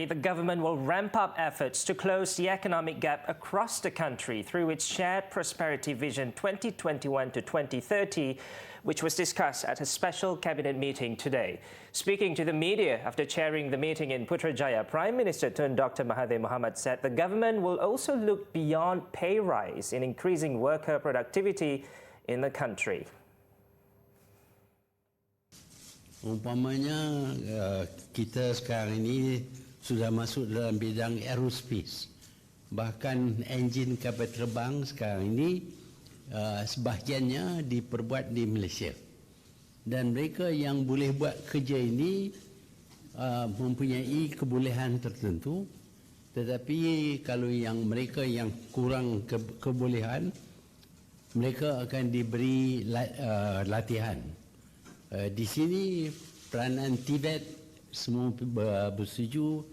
The government will ramp up efforts to close the economic gap across the country through its Shared Prosperity Vision 2021 to 2030, which was discussed at a special cabinet meeting today. Speaking to the media after chairing the meeting in Putrajaya, Prime Minister Tun Dr. Mahathir Mohamad said the government will also look beyond pay rise in increasing worker productivity in the country. Umpamanya kita sekarang ini sudah masuk dalam bidang aerospace. Bahkan enjin kapal terbang sekarang ini sebahagiannya diperbuat di Malaysia. Dan mereka yang boleh buat kerja ini mempunyai kebolehan tertentu. Tetapi kalau mereka yang kurang kebolehan, mereka akan diberi latihan. Di sini peranan Tibet semua bersetuju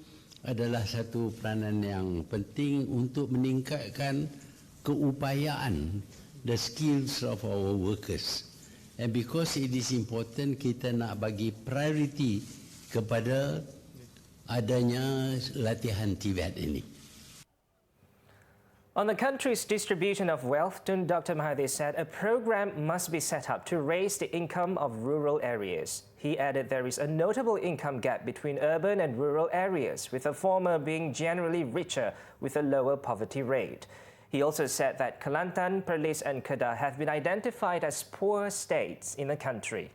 adalah satu peranan yang penting untuk meningkatkan keupayaan the skills of our workers. And because it is important, kita nak bagi priority kepada adanya latihan Tibet ini. On the country's distribution of wealth, Tun Dr. Mahathir said a program must be set up to raise the income of rural areas. He added there is a notable income gap between urban and rural areas, with the former being generally richer with a lower poverty rate. He also said that Kelantan, Perlis and Kedah have been identified as poor states in the country.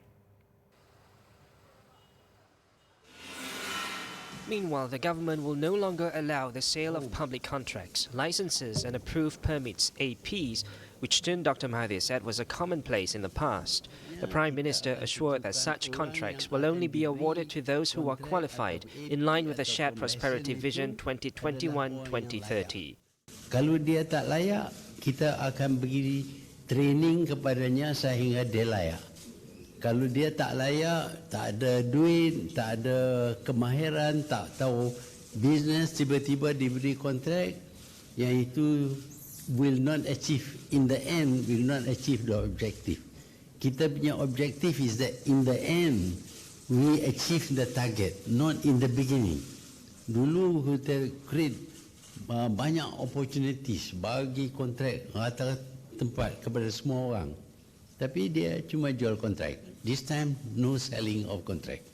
Meanwhile, the government will no longer allow the sale of public contracts, licenses and approved permits, APs, which Tun Dr. Mahathir said was a commonplace in the past. The Prime Minister assured that such contracts will only be awarded to those who are qualified, in line with the Shared Prosperity Vision 2021-2030. Kalau dia tak layak, kita akan beri training kepadanya sehingga dia layak. Kalau dia tak layak, tak ada duit, tak ada kemahiran, tak tahu bisnes, tiba-tiba diberi kontrak, yang itu will not achieve, in the end, will not achieve the objective. Kita punya objective is that in the end, we achieve the target, not in the beginning. Dulu kita create banyak opportunities bagi kontrak rata tempat kepada semua orang. Tapi dia cuma jual kontrak. This time, no selling of contract.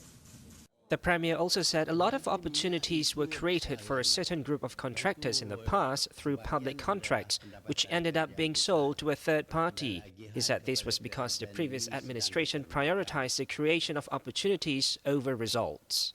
The Premier also said a lot of opportunities were created for a certain group of contractors in the past through public contracts, which ended up being sold to a third party. He said this was because the previous administration prioritized the creation of opportunities over results.